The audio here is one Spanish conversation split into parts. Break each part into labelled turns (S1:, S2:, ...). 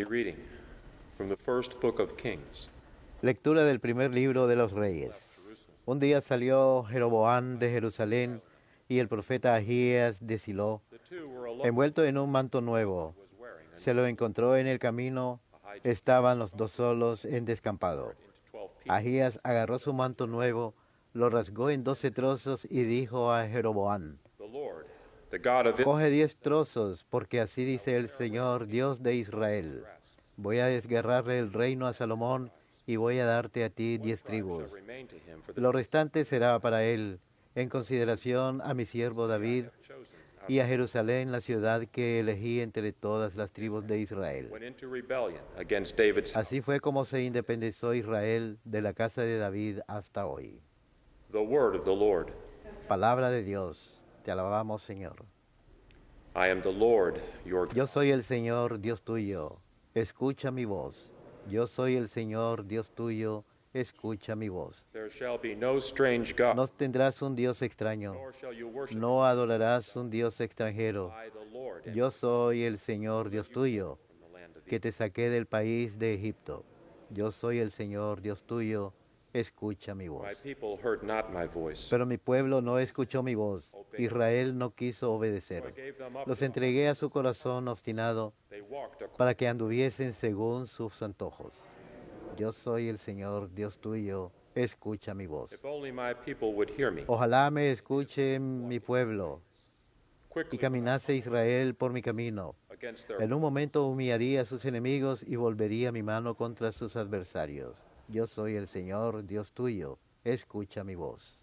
S1: A reading from the first book of Kings.
S2: Lectura del primer libro de los Reyes. Un día salió Jeroboam de Jerusalén y el profeta Ahías de Silo,
S1: The two were alone.
S2: envuelto en un manto nuevo.
S1: Was wearing and
S2: Se lo encontró en el camino. Estaban los dos solos en descampado.
S1: into 12 people.
S2: Ahías agarró su manto nuevo, lo rasgó en 12 trozos y dijo a Jeroboam:
S1: The Lord, the God of Israel,
S2: coge 10 trozos, porque así dice el Señor, Dios de Israel: voy a desgarrarle el reino a Salomón y voy a darte a ti 10 tribus.
S1: shall remain to him for the
S2: Lo restante será para él, en consideración a mi siervo David
S1: chosen.
S2: y a Jerusalén, la ciudad que elegí entre todas las tribus de Israel.
S1: Went into rebellion against David's house.
S2: Así fue como se independizó Israel de la casa de David hasta hoy.
S1: The word of the Lord.
S2: Palabra de Dios, te alabamos, Señor.
S1: I am the Lord, your God.
S2: Yo soy el Señor, Dios tuyo, escucha mi voz. Yo soy el Señor, Dios tuyo, escucha mi voz.
S1: There shall be no strange God,
S2: No tendrás un Dios extraño,
S1: nor shall you worship
S2: no adorarás un Dios extranjero.
S1: I, the Lord,
S2: Yo soy el Señor, Dios tuyo,
S1: from the land of
S2: que te saqué del país de Egipto. Yo soy el Señor, Dios tuyo, escucha mi voz.
S1: My people heard not my voice.
S2: Pero mi pueblo no escuchó mi voz. Israel no quiso
S1: So I
S2: obedecer.
S1: gave them up.
S2: Los entregué a su corazón obstinado
S1: They walked according.
S2: para que anduviesen según sus antojos. Yo soy el Señor, Dios tuyo, escucha mi voz.
S1: If only my people would hear me.
S2: Ojalá me escuche mi pueblo y
S1: Quickly
S2: caminase Israel por mi camino.
S1: against their
S2: En un momento humillaría a sus enemigos y volvería mi mano contra sus adversarios. Yo soy el Señor, Dios tuyo, escucha mi voz.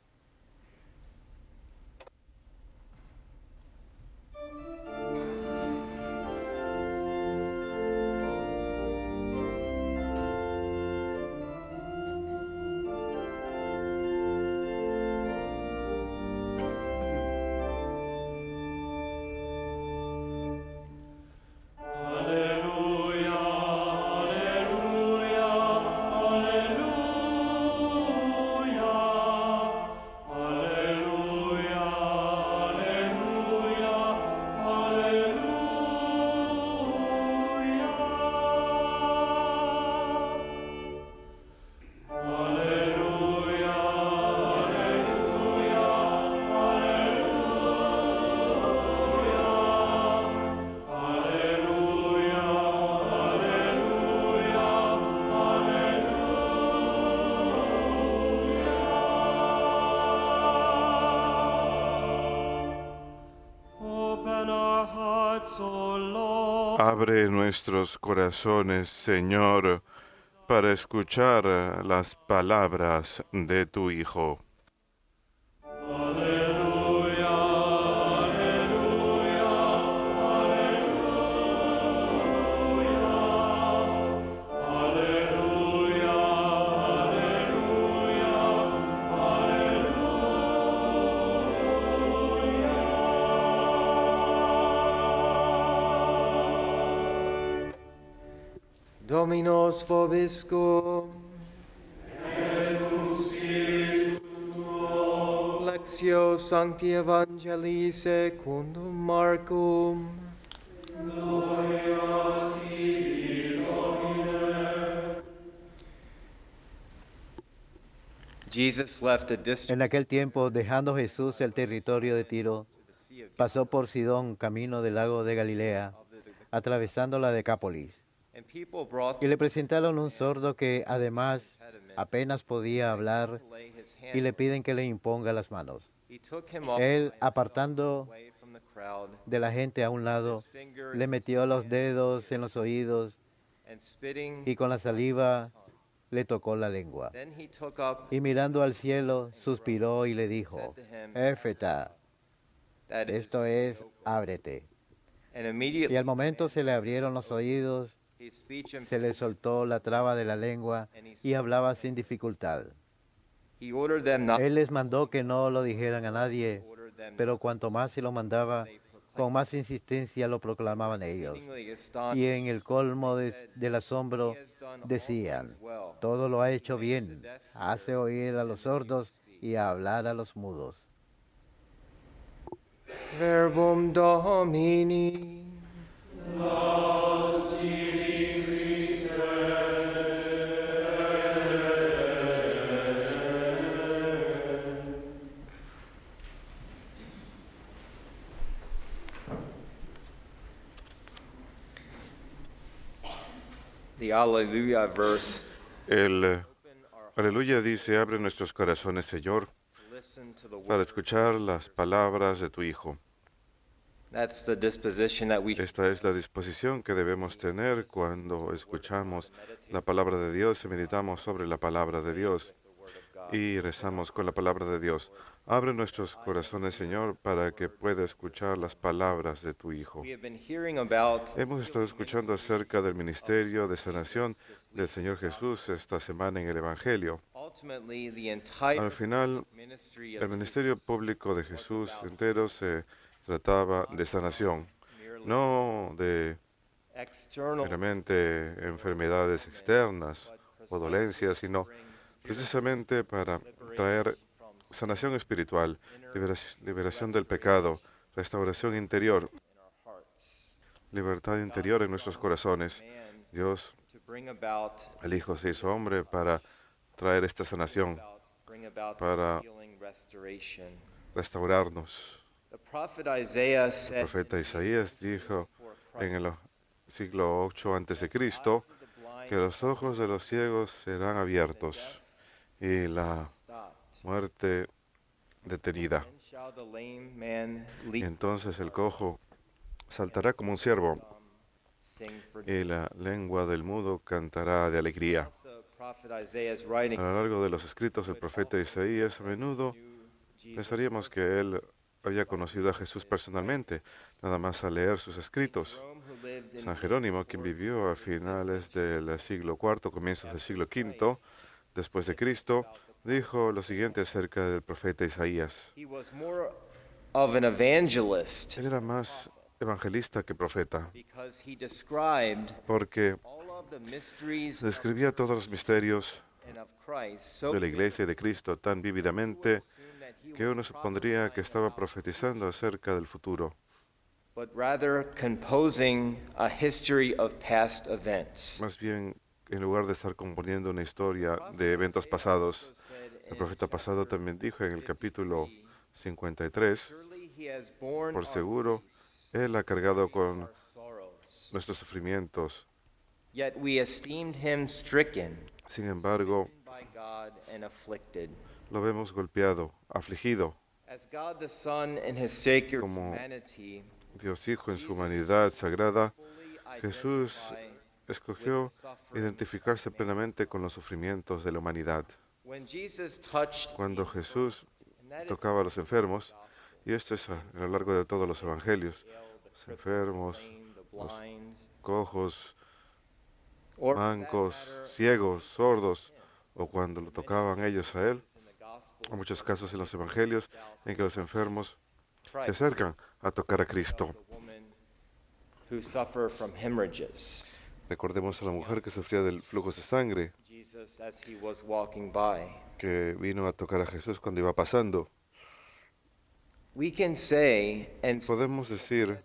S3: Abre nuestros corazones, Señor, para escuchar las palabras de tu Hijo.
S4: Dominos vobiscum. Lectio Sancti Evangelii secundum Marcum. Jesus left a distant
S2: En aquel tiempo, dejando Jesús el territorio de Tiro, pasó por Sidón, camino del lago de Galilea, atravesando la Decápolis.
S4: and people brought
S2: Y le presentaron un sordo que, además, apenas podía hablar,
S4: lay his hand.
S2: y le piden que le imponga las manos.
S4: He took him up
S2: Él, apartando
S4: away from the crowd
S2: de la gente a un lado, le metió los dedos en los oídos
S4: and spitting.
S2: y con la saliva le tocó la lengua.
S4: Then he took up
S2: Y mirando al cielo, suspiró y le dijo: Éfeta,
S4: that is,
S2: esto es, ábrete.
S4: and
S2: Y
S4: immediately
S2: al momento se le abrieron los oídos,
S4: his speech
S2: se le soltó la traba de la lengua y hablaba sin dificultad.
S4: he ordered them not
S2: Él les mandó que no lo dijeran a nadie,
S4: order them
S2: pero cuanto más se lo mandaba, con más insistencia lo proclamaban ellos. Y en el colmo del asombro decían: todo lo ha hecho bien, hace oír a los sordos y a hablar a los mudos.
S4: Verbum Domini.
S5: Laus tibi
S4: The Alleluia verse,
S3: El aleluya dice, abre nuestros corazones, Señor,
S4: listen to the
S3: para
S4: word.
S3: escuchar las palabras de tu Hijo.
S4: That's the disposition that we
S3: Esta es la disposición que debemos tener cuando escuchamos la palabra de Dios y meditamos sobre la palabra de Dios y rezamos con la palabra de Dios. Abre nuestros corazones, Señor, para que pueda escuchar las palabras de tu Hijo.
S4: we have been hearing about
S3: Hemos estado escuchando acerca del ministerio de sanación del Señor Jesús esta semana en el Evangelio.
S4: ultimately the entire
S3: Al final,
S4: ministry
S3: el
S4: of
S3: ministerio público de Jesús entero se trataba de sanación, no de
S4: external
S3: meramente enfermedades externas o dolencias, sino precisamente para traer sanación espiritual, liberación del pecado, restauración interior, libertad interior en nuestros corazones. Dios,
S4: to bring about
S3: el Hijo, se hizo hombre para traer esta sanación, para
S4: healing restoration.
S3: restaurarnos.
S4: The prophet Isaiah
S3: El
S4: said
S3: profeta Isaías dijo en el siglo 8 a.C. que los ojos de los ciegos serán abiertos y la
S4: stopped.
S3: muerte detenida.
S4: Then shall the lame man
S3: Y
S4: leap,
S3: entonces el cojo saltará como un ciervo
S4: sing for
S3: y la lengua del mudo cantará de alegría.
S4: the prophet Isaiah's writing.
S3: A lo largo de los escritos del profeta Isaías, a menudo pensaríamos que él había conocido a Jesús personalmente, nada más al leer sus escritos.
S4: Rome, who lived in
S3: San Jerónimo, quien vivió a finales del siglo IV, comienzos del siglo V, después de Cristo, dijo lo siguiente acerca del profeta Isaías.
S4: he was more of an evangelist
S3: Él era más evangelista que profeta,
S4: because he described
S3: porque
S4: all of the mysteries
S3: describía todos los misterios
S4: and of Christ so
S3: de la iglesia y de Cristo tan vívidamente
S4: soon that he
S3: que uno supondría que estaba profetizando acerca del futuro,
S4: but rather composing a history of past events.
S3: más bien en lugar de estar componiendo una historia de eventos pasados. El profeta pasado también dijo en el capítulo 53,
S4: Surely he has borne
S3: por
S4: our
S3: seguro, Él ha cargado con
S4: sorrows.
S3: nuestros sufrimientos.
S4: Yet we esteemed him stricken
S3: Sin embargo,
S4: by God and afflicted.
S3: lo vemos golpeado, afligido.
S4: As God the Son in his sacred
S3: Como
S4: humanity
S3: Dios Hijo en su humanidad sagrada,
S4: fully
S3: Jesús
S4: identify
S3: escogió identificarse plenamente con los sufrimientos de la humanidad.
S4: when Jesus touched
S3: Cuando Jesús
S4: and that is
S3: tocaba a los enfermos, y esto es a lo largo de todos los evangelios, los enfermos,
S4: the
S3: los
S4: blind
S3: cojos,
S4: or for that
S3: mancos,
S4: matter,
S3: ciegos, sordos, o cuando lo tocaban ellos a Él.
S4: in the gospel
S3: Hay muchos casos en los evangelios en que los enfermos se
S4: Christ,
S3: acercan a tocar a Cristo.
S4: the woman who suffered from hemorrhages.
S3: Recordemos a la mujer que sufría del flujo de sangre,
S4: Jesus as he was walking by.
S3: que vino a tocar a Jesús cuando iba pasando.
S4: We can say and
S3: Podemos decir,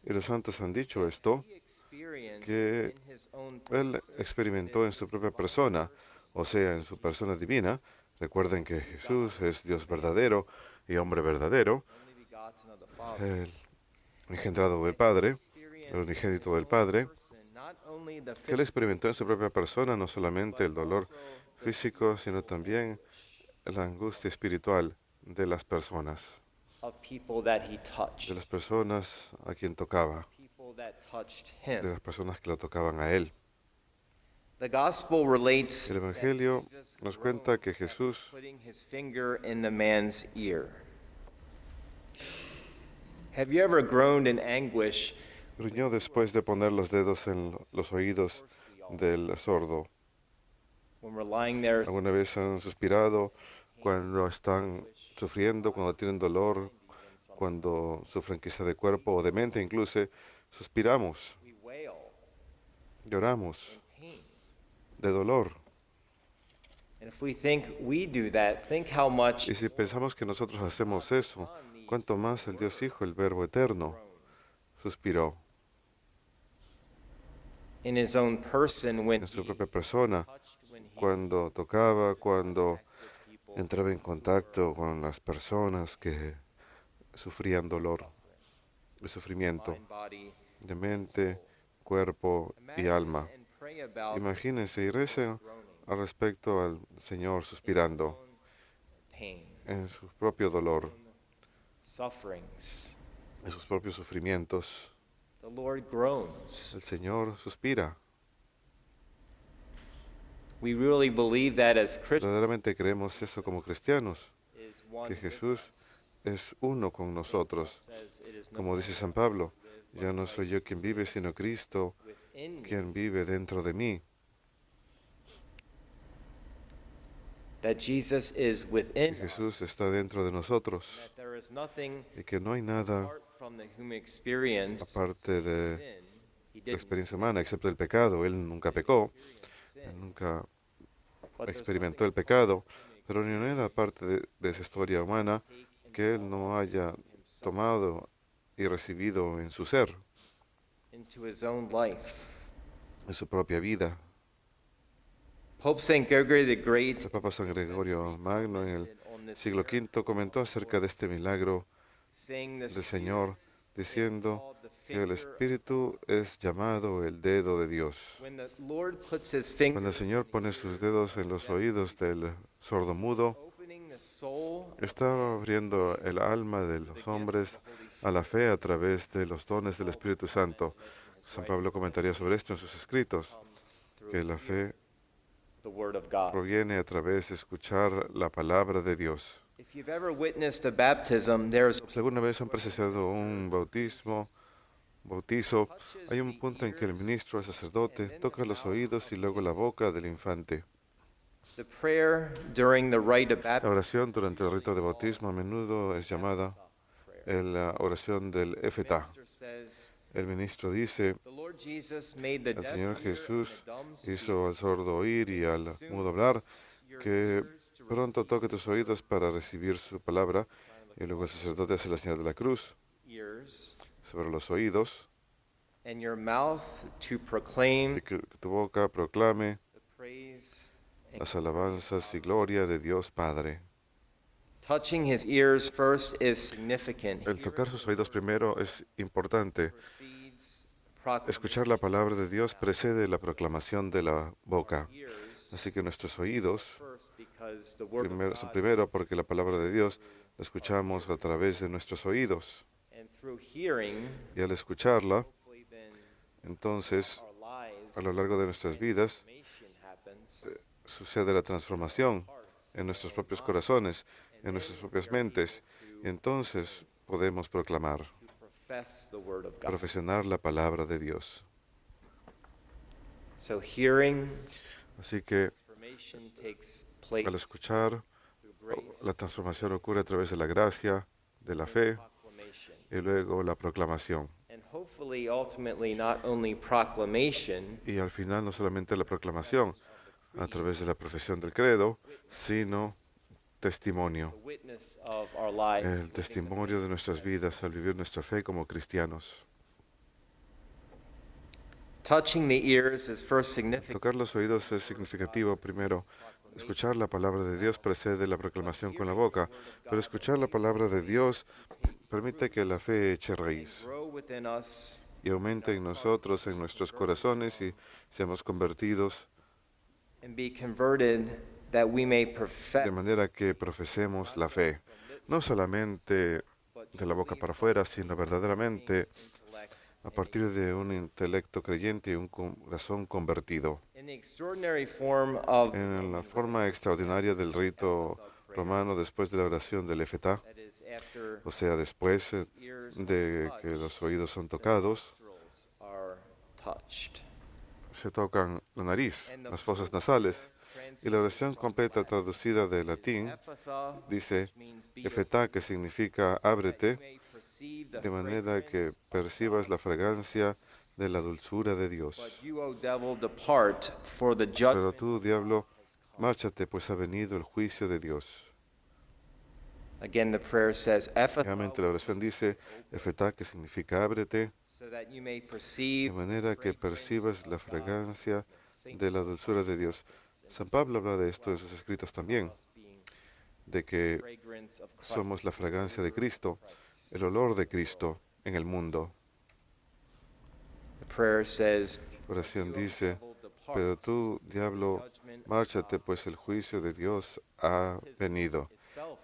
S3: y los santos han dicho esto,
S4: he experienced
S3: que
S4: in his own
S3: Él experimentó en su propia persona, o sea, en su persona divina. Recuerden que Jesús es Dios verdadero y hombre verdadero,
S4: only begotten of the Father.
S3: el engendrado del Padre, el unigénito del Padre,
S4: Not only the
S3: que Él experimentó en su propia persona no solamente el dolor físico, sino también la angustia espiritual de las personas,
S4: of people that he
S3: de
S4: touched,
S3: las personas a quien tocaba,
S4: people that touched
S3: de
S4: him.
S3: las personas que lo tocaban a Él.
S4: The gospel relates
S3: El Evangelio nos cuenta que Jesús
S4: putting his finger in the man's ear. Have you ever groaned in anguish
S3: gruñó después de poner los dedos en los oídos del sordo.
S4: when we're lying there
S3: ¿Alguna vez han suspirado cuando están sufriendo, cuando tienen dolor, cuando sufren quizá de cuerpo o de mente incluso? Suspiramos,
S4: we wail
S3: lloramos
S4: pain?
S3: de dolor.
S4: And if we think we do that, think how much
S3: Y si pensamos que nosotros hacemos eso, ¿cuánto más el Dios Hijo, el Verbo Eterno, suspiró
S4: in his own person when
S3: en su
S4: he
S3: propia persona,
S4: touched, when he
S3: cuando tocaba, cuando
S4: with people
S3: entraba en contacto con las personas que sufrían dolor, de sufrimiento,
S4: mind, body.
S3: de mente, cuerpo y alma?
S4: Pray about
S3: Imagínense y recen al respecto al Señor suspirando
S4: pain,
S3: en su propio dolor,
S4: sufferings.
S3: en sus propios sufrimientos.
S4: The Lord groans.
S3: El Señor suspira.
S4: We really believe that as Christians
S3: Verdaderamente creemos eso como cristianos,
S4: is one
S3: que
S4: with
S3: Jesús
S4: us.
S3: es uno con nosotros.
S4: Says it is no
S3: Como dice San Pablo, ya no soy yo quien vive, sino Cristo
S4: within me.
S3: quien vive dentro de mí.
S4: That Jesus is
S3: Que
S4: within us.
S3: Jesús está dentro de nosotros
S4: That there is nothing
S3: y que no hay nada
S4: apart from the human experience
S3: aparte de
S4: sin. He
S3: la
S4: didn't
S3: experiencia humana, excepto el pecado. Él nunca pecó, él nunca
S4: But there's
S3: experimentó el pecado, pero ni nada aparte de esa historia humana que él no haya tomado y recibido en su ser,
S4: into his own life.
S3: en su propia vida.
S4: Pope St. Gregory the Great
S3: El Papa San Gregorio Magno en el siglo V comentó acerca de este milagro
S4: saying the
S3: del Señor, diciendo
S4: called the
S3: que el
S4: finger
S3: Espíritu es llamado el dedo de Dios.
S4: when the Lord puts his
S3: Cuando
S4: finger
S3: el Señor pone sus dedos en los oídos del sordomudo,
S4: opening the soul
S3: está abriendo el alma de los hombres a la fe a través de los dones del Espíritu Santo. San Pablo comentaría sobre esto en sus escritos, que la fe
S4: the word of God.
S3: proviene a través de escuchar la palabra de Dios.
S4: If you've ever witnessed a baptism, there's
S3: Si alguna vez han presenciado un bautizo, hay un punto en que el ministro, el sacerdote, toca los oídos y luego la boca del infante.
S4: the prayer during the rite of
S3: La
S4: baptism.
S3: oración durante el rito de bautismo a menudo es llamada la oración del Efetá.
S4: Says,
S3: El ministro dice,
S4: the Lord Jesus made the
S3: el
S4: deaf
S3: Señor
S4: hear
S3: Jesús
S4: and the dumb speak.
S3: hizo al sordo oír y al mudo hablar, que pronto toque tus oídos para recibir su palabra. Y luego el sacerdote hace la señal de la cruz
S4: Ears
S3: sobre los oídos,
S4: and your mouth to proclaim
S3: y que tu boca proclame
S4: the praise and
S3: las alabanzas y gloria de Dios Padre.
S4: touching his ears first is significant.
S3: El tocar sus oídos primero es importante.
S4: Precedes proclamation.
S3: Escuchar la palabra de Dios precede la proclamación de la boca.
S4: Ears
S3: Así que nuestros oídos
S4: first because the word of
S3: son
S4: God,
S3: primero porque la palabra de Dios la escuchamos a través de nuestros oídos.
S4: and through hearing,
S3: Y al escucharla,
S4: hopefully then
S3: entonces,
S4: our lives
S3: a lo largo de nuestras vidas,
S4: transformation happens.
S3: sucede la transformación en nuestros propios corazones, en nuestras propias mentes. Y entonces podemos proclamar,
S4: To profess the word of God.
S3: profesionar la palabra de Dios.
S4: So hearing
S3: Así que
S4: transformation takes place
S3: al escuchar,
S4: through grace
S3: la transformación ocurre a través de la gracia, de la fe
S4: proclamation.
S3: y luego la proclamación.
S4: And hopefully ultimately not only proclamation
S3: Y al final no solamente la proclamación a través de la profesión del credo, sino testimonio,
S4: the witness of our lives.
S3: el testimonio de nuestras vidas al vivir nuestra fe como cristianos.
S4: Touching the ears is first significant.
S3: Tocar los oídos es significativo. Primero, escuchar la palabra de Dios precede la proclamación con la boca, pero escuchar la palabra de Dios permite que la fe eche raíz
S4: Grow within us
S3: y aumente en nosotros, en nuestros corazones y seamos convertidos
S4: and be converted that we may profess
S3: de manera que profesemos la fe, no solamente de la boca para afuera, sino verdaderamente
S4: intellect.
S3: a partir de un intelecto creyente y un corazón convertido.
S4: In the extraordinary form of
S3: En la forma extraordinaria del rito romano después de la oración del Efetá,
S4: that is after
S3: o sea, después
S4: ears
S3: de que los oídos son tocados,
S4: nostrils are touched.
S3: se tocan la nariz, las fosas nasales, y la oración completa traducida del latín
S4: Ephatha
S3: dice
S4: means be
S3: Efetá, que significa ábrete,
S4: may perceive the
S3: de manera que
S4: fragrance of
S3: percibas la fragancia de la dulzura de Dios.
S4: But you, O devil, depart, for the
S3: Pero
S4: judgment.
S3: tú, diablo, márchate, pues ha venido el juicio de Dios.
S4: Again, the prayer says, Ephatha,
S3: Nuevamente la oración dice Efetá, que significa ábrete,
S4: so that you may
S3: de
S4: perceive
S3: manera que percibas la fragancia de la dulzura de Dios. San Pablo habla de esto en sus escritos también,
S4: being
S3: de que
S4: fragrance of Christ.
S3: somos la fragancia de Cristo, el olor de Cristo en el mundo.
S4: The prayer says,
S3: La oración dice, Pero tú, diablo, márchate, pues el juicio de Dios ha venido.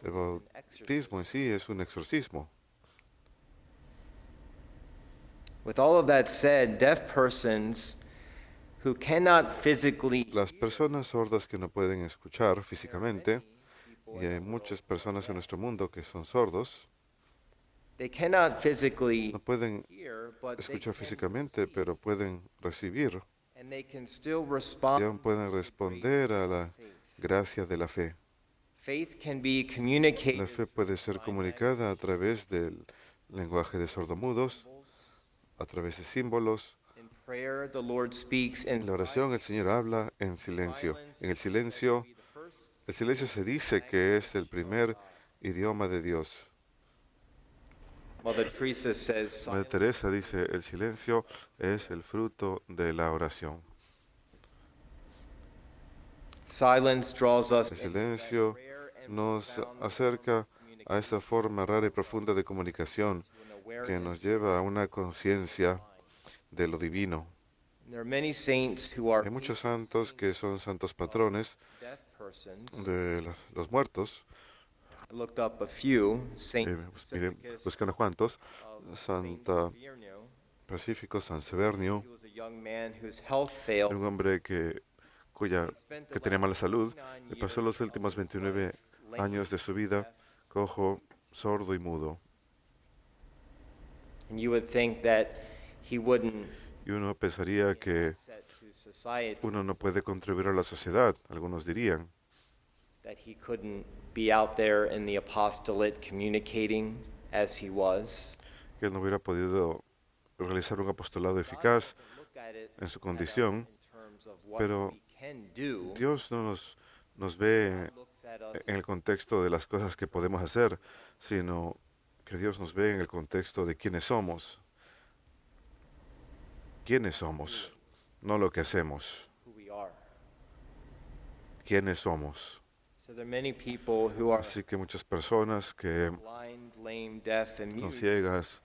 S3: El bautismo en sí es un exorcismo.
S4: With all of that said, deaf persons who cannot physically
S3: Las personas sordas que no pueden escuchar físicamente, y hay muchas personas en nuestro mundo que son sordos,
S4: they cannot physically
S3: no pueden
S4: hear, but they
S3: escuchar
S4: can
S3: físicamente,
S4: receive,
S3: pero pueden recibir
S4: and they can still
S3: y
S4: respond
S3: aún pueden
S4: to the
S3: responder a
S4: grace
S3: la
S4: of faith.
S3: gracia de la fe.
S4: Faith can be
S3: La
S4: communicated
S3: fe
S4: through
S3: puede ser
S4: sign
S3: comunicada a
S4: language,
S3: través del lenguaje de sordomudos,
S4: symbols.
S3: a través de símbolos.
S4: In prayer, the Lord speaks in
S3: En la oración el Señor habla en silencio. En el silencio se dice que es el primer idioma de Dios.
S4: Mother Teresa says
S3: Madre Teresa dice, el silencio es el fruto de la oración.
S4: silence draws us
S3: El
S4: into that
S3: silencio
S4: rare and
S3: nos
S4: profound
S3: acerca a esta forma rara y profunda de comunicación
S4: to an
S3: que
S4: awareness.
S3: nos lleva a una conciencia de lo divino.
S4: There are many saints who are
S3: Hay muchos
S4: patron
S3: santos que son santos patrones
S4: deaf persons.
S3: de los muertos.
S4: I looked up a few. Saint
S3: Miré,
S4: Pacificus
S3: busqué unos cuantos.
S4: of Saint
S3: Santa
S4: Severnio.
S3: Pacífico, San Severnio,
S4: He was a young man whose health
S3: era
S4: failed.
S3: un hombre que tenía mala salud y pasó los últimos 29 años de su vida cojo, sordo y mudo.
S4: And you would think that he wouldn't
S3: Y uno pensaría que
S4: set to society,
S3: uno no puede contribuir a la sociedad, algunos dirían,
S4: that he couldn't be out there in the apostolate communicating as he was.
S3: que él no hubiera podido realizar un apostolado eficaz
S4: Look at it
S3: en su condición,
S4: in terms of what
S3: pero
S4: we can do.
S3: Dios no nos ve
S4: Looks at us
S3: en el contexto de las cosas que podemos hacer, sino que Dios nos ve en el contexto de quiénes somos. ¿Quiénes somos? No lo que hacemos.
S4: who we are.
S3: ¿Quiénes somos?
S4: So there are many people who are
S3: Así que muchas personas que
S4: blind, lame, deaf, and
S3: son
S4: mute
S3: ciegas,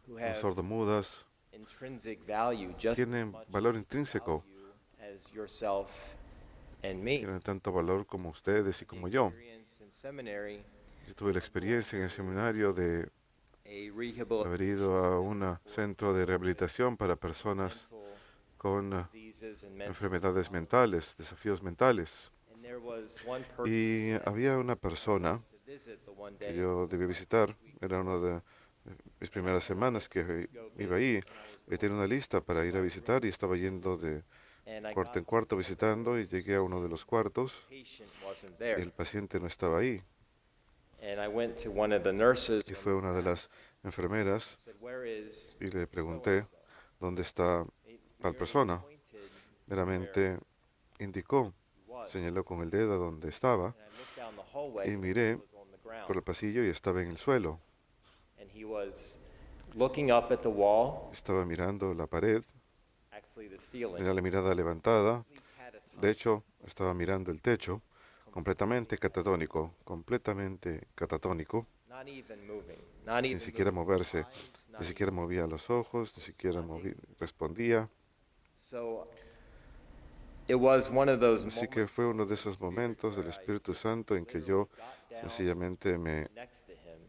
S4: who
S3: son
S4: have
S3: sordomudas,
S4: intrinsic value just as
S3: tienen
S4: much
S3: valor intrínseco,
S4: value as yourself and me.
S3: tienen tanto valor como ustedes y como yo.
S4: Experience in seminary,
S3: Yo tuve la experiencia en el seminario de
S4: a rehabilitation
S3: haber ido a un centro de rehabilitación para personas con
S4: diseases and mental.
S3: enfermedades mentales, desafíos mentales.
S4: And there was one person
S3: Y había una persona
S4: to visit the one
S3: que
S4: day.
S3: yo debí visitar, era una de mis primeras semanas que iba ahí, y tenía una lista para ir a visitar y estaba yendo de
S4: And I
S3: cuarto
S4: got
S3: en cuarto visitando y llegué a uno de los cuartos
S4: the patient wasn't
S3: y
S4: there.
S3: el paciente no estaba ahí.
S4: And I went to one of the nurses
S3: Y
S4: and
S3: fue una de las enfermeras
S4: said, "Where is
S3: y le pregunté dónde está tal persona.
S4: pointed
S3: Meramente indicó,
S4: was?"
S3: señaló con el dedo dónde estaba
S4: And I looked down the hallway
S3: y
S4: and
S3: miré
S4: he was on the ground.
S3: por el pasillo y estaba en el suelo.
S4: And he was looking up at the wall,
S3: Estaba mirando la pared,
S4: actually the ceiling.
S3: tenía la mirada levantada.
S4: Catatonic,
S3: De hecho, estaba mirando el techo, completamente catatónico,
S4: not even moving, not
S3: sin
S4: even
S3: siquiera
S4: moving
S3: moverse,
S4: his eyes, not
S3: ni siquiera movía los ojos, ni siquiera respondía.
S4: So it was one of those
S3: Así que
S4: moments
S3: fue uno de esos momentos del Espíritu Santo en que yo sencillamente me
S4: next to him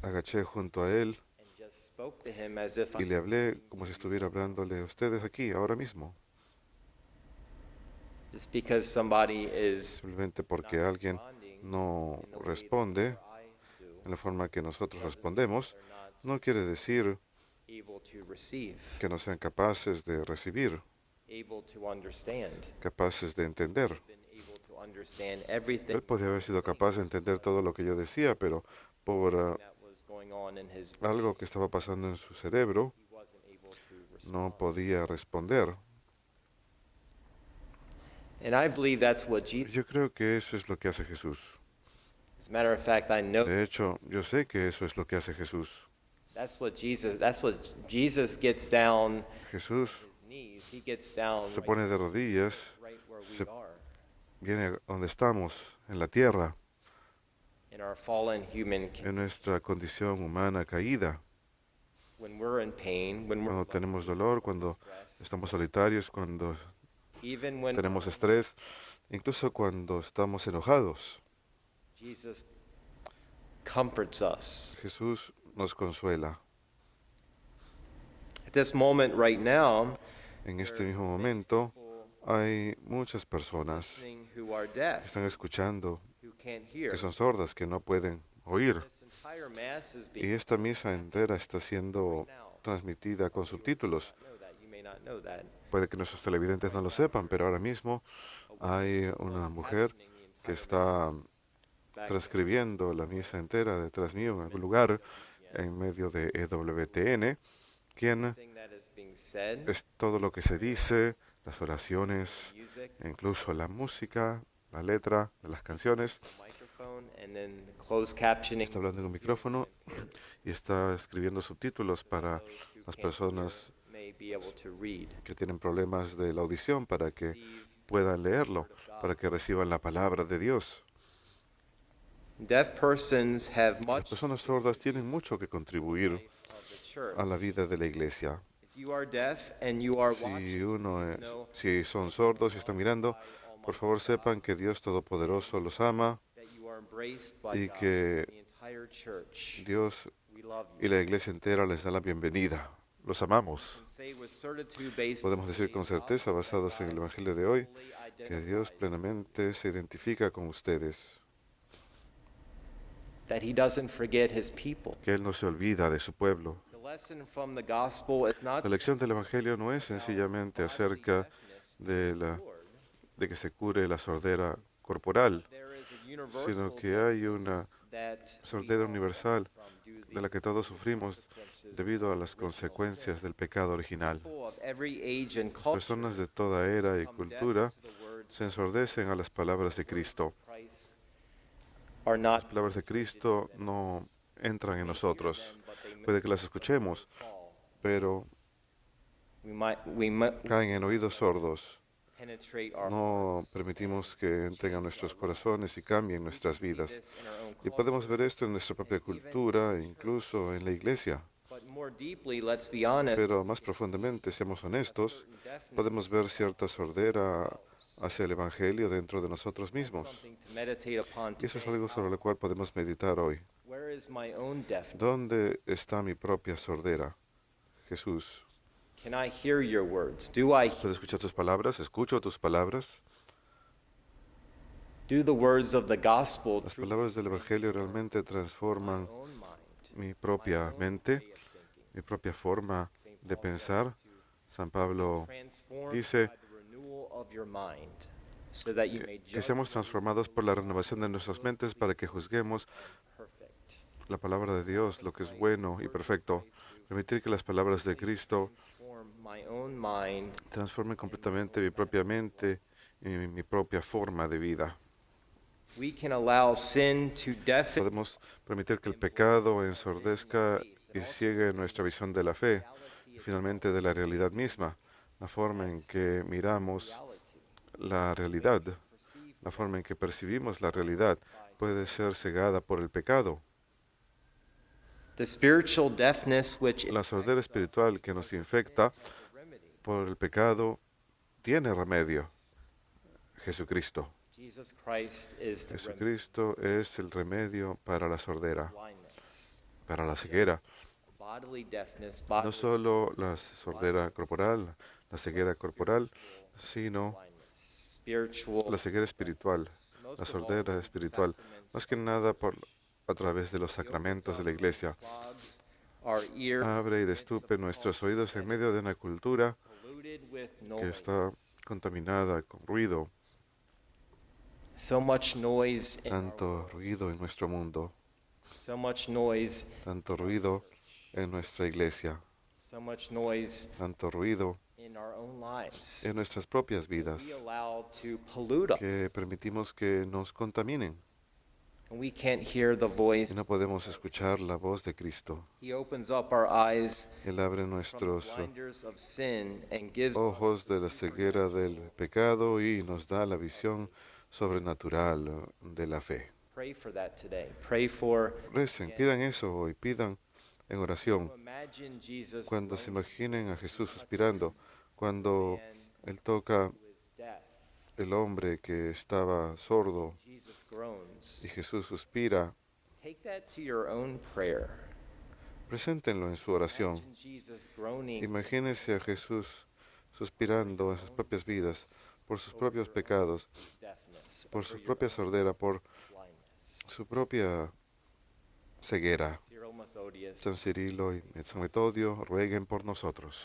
S3: agaché junto a él
S4: and just spoke to him as if
S3: y le hablé como si estuviera hablándole a ustedes aquí, ahora mismo,
S4: just because somebody is
S3: simplemente porque alguien no responde en la forma que nosotros respondemos, no quiere decir
S4: able to receive,
S3: que no sean capaces de recibir,
S4: able to understand,
S3: capaces de entender.
S4: been able to understand everything
S3: Él podía haber sido capaz de entender todo lo que yo decía, pero por
S4: that was going on in his brain,
S3: algo que estaba pasando en su cerebro,
S4: he wasn't able to
S3: no
S4: respond.
S3: podía responder.
S4: And I believe that's what Jesus,
S3: Yo creo que eso es lo que hace Jesús.
S4: as a matter of fact, I know
S3: De hecho, yo sé que eso es lo que hace Jesús.
S4: that's what Jesus gets down
S3: Jesús
S4: his knees. He gets down
S3: se pone de rodillas,
S4: right where we
S3: se-
S4: are
S3: viene a donde estamos, en la tierra,
S4: in our fallen human
S3: en nuestra condición humana caída,
S4: when we're in pain, when we're
S3: cuando tenemos dolor, cuando estamos solitarios, cuando
S4: Even when
S3: tenemos estrés, incluso cuando estamos enojados.
S4: Jesus comforts us.
S3: Jesús nos consuela.
S4: At this moment right now,
S3: En este mismo momento hay muchas personas
S4: listening who are
S3: que
S4: deaf,
S3: están escuchando,
S4: who can't hear.
S3: que son sordas, que no pueden oír.
S4: This entire mass is
S3: Y
S4: being
S3: esta misa entera está siendo transmitida con subtítulos.
S4: know that. You may not know that.
S3: Puede que nuestros televidentes no lo sepan, pero ahora mismo hay una mujer que está transcribiendo la misa entera detrás mío en algún lugar en medio de EWTN, quien
S4: Everything that is being said,
S3: es todo lo que se dice, las oraciones,
S4: music,
S3: e incluso la música, la letra de las canciones.
S4: microphone, and then closed captioning.
S3: Está hablando en un micrófono y está escribiendo subtítulos para las personas
S4: May be able to read.
S3: que tienen problemas de la audición para que puedan leerlo, para que reciban la palabra de Dios.
S4: Deaf persons have
S3: Las
S4: much
S3: personas sordas tienen mucho que contribuir
S4: of the church.
S3: a la vida de la iglesia.
S4: If you are deaf and you are
S3: Si
S4: watching,
S3: si son sordos y están mirando, por favor sepan que Dios Todopoderoso los ama,
S4: that you are embraced by
S3: y
S4: God,
S3: que
S4: the entire church.
S3: Dios
S4: We love
S3: y
S4: you.
S3: la iglesia entera les da la bienvenida. Los amamos.
S4: And say with certitude based
S3: Podemos decir con certeza, basados en el Evangelio de hoy, que Dios plenamente se identifica con ustedes,
S4: that he doesn't forget his people.
S3: que Él no se olvida de su pueblo.
S4: The lesson from the gospel is not
S3: La lección del Evangelio no es sencillamente acerca de que se cure la sordera corporal,
S4: there is a universal
S3: sino que hay una
S4: that
S3: sordera universal de la que todos sufrimos debido a las consecuencias del pecado original.
S4: people of every age and culture
S3: Personas de toda era y
S4: become deaf
S3: cultura
S4: to the words
S3: se ensordecen a las palabras de Cristo.
S4: of Christ are not
S3: Las palabras de Cristo no entran en nosotros. Puede que las escuchemos, pero
S4: we might
S3: caen en oídos sordos.
S4: penetrate our
S3: No permitimos que entren a nuestros corazones y cambien nuestras vidas.
S4: this in our own
S3: Y podemos ver esto en nuestra propia cultura e incluso en la iglesia.
S4: but more deeply, let's be honest,
S3: Pero más profundamente, seamos honestos, podemos ver cierta sordera hacia el Evangelio dentro de nosotros mismos.
S4: something to meditate upon
S3: Y eso es
S4: today.
S3: algo sobre lo cual podemos meditar hoy.
S4: Where is my own deafness?
S3: ¿Dónde está mi propia sordera? Jesús.
S4: Can I hear your words? Do I
S3: ¿Puedo escuchar tus palabras? ¿Escucho tus palabras?
S4: do the words of the gospel
S3: Las
S4: truly
S3: palabras del Evangelio realmente transforman
S4: my own mind?
S3: mi propia mente, mi propia forma de pensar. San Pablo
S4: Transformed
S3: dice
S4: by the renewal of your mind, so that you may
S3: que
S4: judge
S3: seamos transformados por la renovación de nuestras mentes para que juzguemos
S4: perfect.
S3: la palabra de Dios, lo que es bueno y perfecto. Permitir que las palabras de Cristo
S4: Transform my own mind
S3: transformen completamente mi propia mente y mi propia forma de vida.
S4: we can allow sin to deafen
S3: Podemos permitir que el pecado ensordezca y ciegue nuestra visión de la fe y finalmente de la realidad misma, la forma en que miramos la realidad, la forma en que percibimos la realidad puede ser cegada por el pecado.
S4: the spiritual deafness which
S3: La sordera espiritual que nos infecta por el pecado tiene remedio. Jesucristo.
S4: Jesus Christ is the remedy
S3: Jesucristo es el remedio para la sordera,
S4: for blindness,
S3: para la ceguera.
S4: bodily deafness,
S3: No
S4: bodily
S3: solo la sordera corporal, la ceguera corporal, sino
S4: blindness, spiritual
S3: la ceguera espiritual, la sordera espiritual, más que nada a través de los sacramentos de la iglesia.
S4: clogs our ears,
S3: Abre y destupe nuestros oídos en medio de una cultura
S4: polluted with
S3: que
S4: noise.
S3: está contaminada con ruido,
S4: So much noise in our
S3: tanto
S4: world,
S3: ruido en nuestro mundo,
S4: so much noise,
S3: tanto ruido en nuestra iglesia,
S4: so much noise
S3: tanto ruido
S4: in our own lives.
S3: en nuestras propias vidas
S4: We allow to pollute us,
S3: que permitimos que nos contaminen
S4: and we can't hear the voice.
S3: y no podemos escuchar la voz de Cristo.
S4: He opens up our eyes
S3: Él abre
S4: from the
S3: nuestros
S4: blinders of sin and gives
S3: ojos de la ceguera del pecado y nos da la visión sobrenatural de la fe.
S4: Pray for that today. Pray for
S3: Recen, pidan eso hoy, pidan en oración.
S4: imagine Jesus
S3: Cuando se
S4: going
S3: imaginen a Jesús suspirando, cuando
S4: and
S3: Él toca
S4: who is
S3: el hombre que estaba sordo
S4: Jesus groans.
S3: y Jesús suspira,
S4: Take that to your own prayer.
S3: preséntenlo en su oración.
S4: Imagine Jesus groaning
S3: Imagínense a Jesús suspirando en sus propias vidas por sus propios pecados,
S4: deafness,
S3: por
S4: over
S3: su
S4: your
S3: propia sordera, por
S4: blindness.
S3: su propia ceguera.
S4: Cyril Methodius,
S3: San Cirilo y San Metodio rueguen por nosotros.